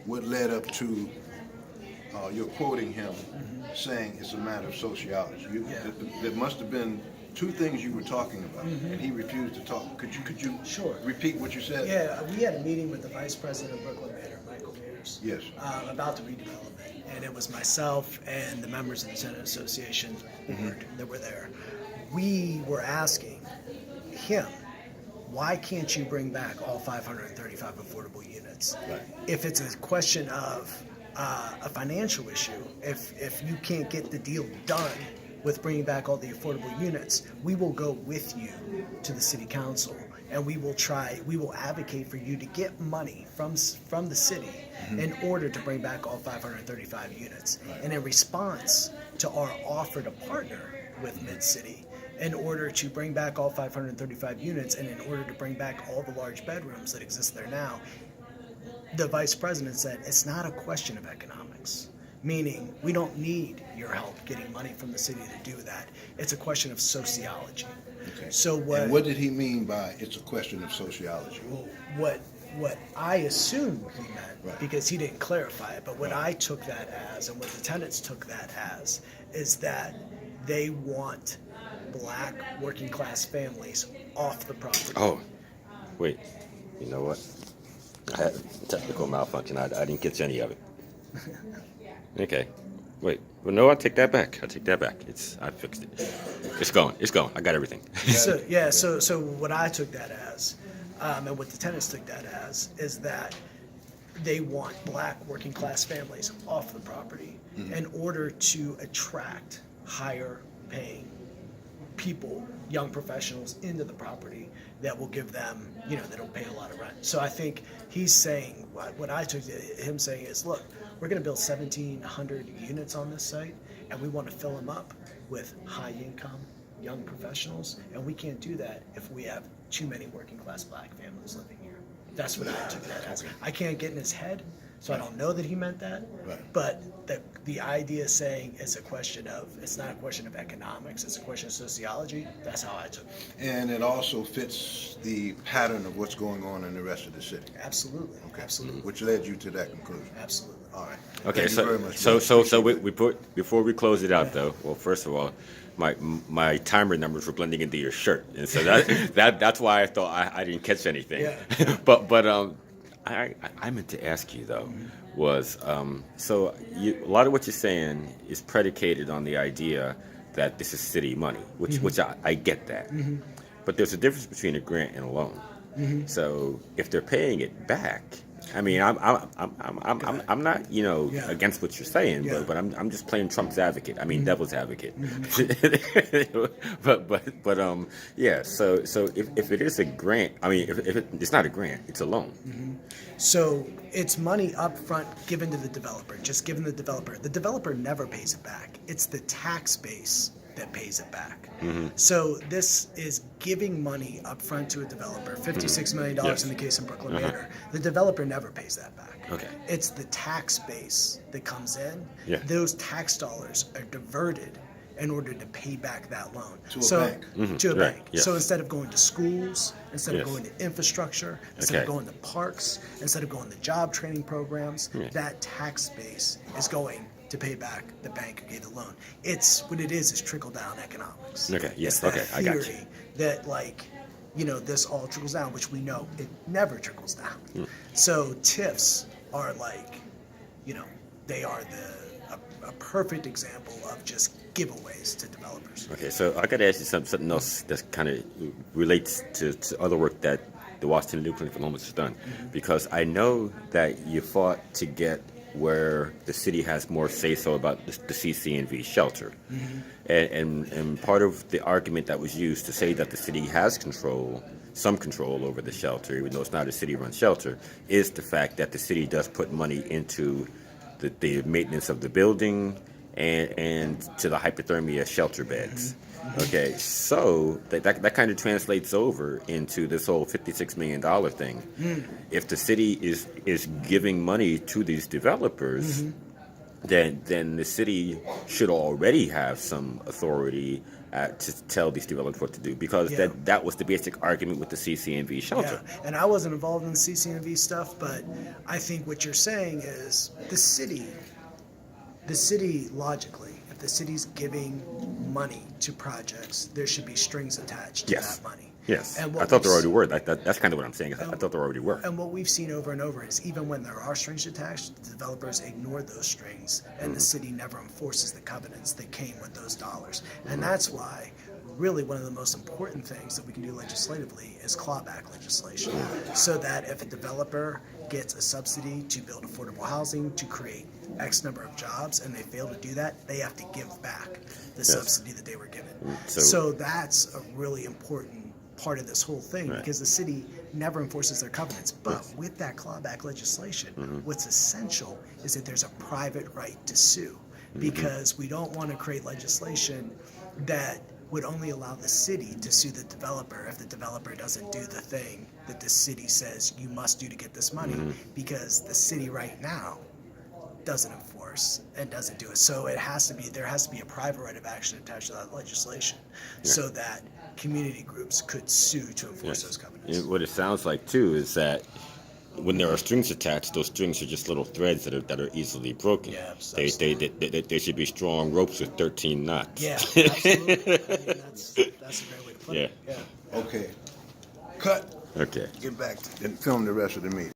what led up to you're quoting him saying it's a matter of sociology. Yeah. There must have been two things you were talking about, and he refused to talk. Could you Sure. repeat what you said? Yeah, we had a meeting with the Vice President of Brooklyn Manor, Michael Mears, Yes. about the redevelopment, and it was myself and the members of the Tenant Association board that were there. We were asking him, why can't you bring back all 535 affordable units? Right. If it's a question of a financial issue, if you can't get the deal done with bringing back all the affordable units, we will go with you to the city council and we will advocate for you to get money from the city in order to bring back all 535 units. Right. And in response to our offer to partner with Mid-City, in order to bring back all 535 units and in order to bring back all the large bedrooms that exist there now, the vice president said it's not a question of economics, meaning we don't need your help getting money from the city to do that. It's a question of sociology. Okay. So And what did he mean by it's a question of sociology? what I assume he meant, Right. because he didn't clarify it, but what Right. I took that as and what the tenants took that as is that they want black working class families off the property. Oh, wait. You know what? I had technical malfunction. I didn't catch any of it. Okay. Wait. Well, no, I take that back. I fixed it. It's going. I got everything. So what I took that as, and what the tenants took that as, is that they want black working class families off the property in order to attract higher paying people, young professionals into the property that will give them, they don't pay a lot of rent. So I think he's saying, what I took him saying is, look, we're going to build 1,700 units on this site, and we want to fill them up with high income, young professionals, and we can't do that if we have too many working class black families living here. That's what I took that as. I can't get in his head, so I don't know that he meant that. Right. But the idea saying it's not a question of economics, it's a question of sociology. That's how I took it. And it also fits the pattern of what's going on in the rest of the city. Absolutely. Okay. Absolutely. Which led you to that conclusion. Absolutely. All right. Okay, Thank you very much. before we close it out, though, well, first of all, my timer numbers were blending into your shirt, and so that's why I thought I didn't catch anything. Yeah. but I meant to ask you though was so a lot of what you're saying is predicated on the idea that this is city money, which I get that, but there's a difference between a grant and a loan. So if they're paying it back, I mean, I'm not Yeah. against what you're saying, Yeah. but I'm just playing Trump's advocate. I mean, devil's advocate. but yeah. So if it is a grant, I mean, if it's not a grant, it's a loan. So it's money up front given to the developer, just given the developer. The developer never pays it back. It's the tax base that pays it back. So this is giving money up front to a developer, $56 million Yes. in the case of Brooklyn Manor. The developer never pays that back. Okay. It's the tax base that comes in. Yeah. Those tax dollars are diverted in order to pay back that loan. To a bank. To a Right, bank. yes. So instead of going to schools, instead Yes. of going to infrastructure, instead of Okay. going to parks, instead of going to job training programs, Yeah. that tax base is going to pay back the bank who gave the loan. It's what it is trickle down economics. Okay, yes, It's that okay, I got you. theory that this all trickles down, which we know it never trickles down. Hmm. So TIFs are they are a perfect example of just giveaways to developers. Okay, so I got to ask you something else that kind of relates to other work that the Washington New Clinic for Homeless has done, because I know that you fought to get where the city has more say-so about the CCNV shelter. And part of the argument that was used to say that the city has some control over the shelter, even though it's not a city-run shelter, is the fact that the city does put money into the maintenance of the building and to the hypothermia shelter beds. Okay, so that kind of translates over into this whole $56 million thing. If the city is giving money to these developers, then the city should already have some authority to tell these developers what to do, because Yeah. that was the basic argument with the CCNV shelter. Yeah, and I wasn't involved in the CCNV stuff, but I think what you're saying is the city logically, if the city's giving money to projects, there should be strings attached to Yes. that money. Yes, And I what thought there we've already were. That's kind of what I'm saying. I thought there already were. And what we've seen over and over is even when there are strings attached, the developers ignore those strings, and the city never enforces the covenants that came with those dollars. And that's why, really, one of the most important things that we can do legislatively is clawback legislation, so that if a developer gets a subsidy to build affordable housing, to create X number of jobs, and they fail to do that, they have to give back the subsidy that they were given. So that's a really important part of this whole thing, because the city never enforces their covenants. But with that clawback legislation, what's essential is that there's a private right to sue, because we don't want to create legislation that would only allow the city to sue the developer if the developer doesn't do the thing that the city says you must do to get this money, because the city right now doesn't enforce and doesn't do it. So there has to be a private right of action attached to that legislation, so that community groups could sue to enforce those covenants. What it sounds like too is that when there are strings attached, those strings are just little threads that are easily broken. Yeah, They should be strong ropes with 13 knots. Yeah, absolutely. I mean, that's a great way to put it. Yeah. Yeah. Okay. Cut. Okay. Get back and film the rest of the meeting.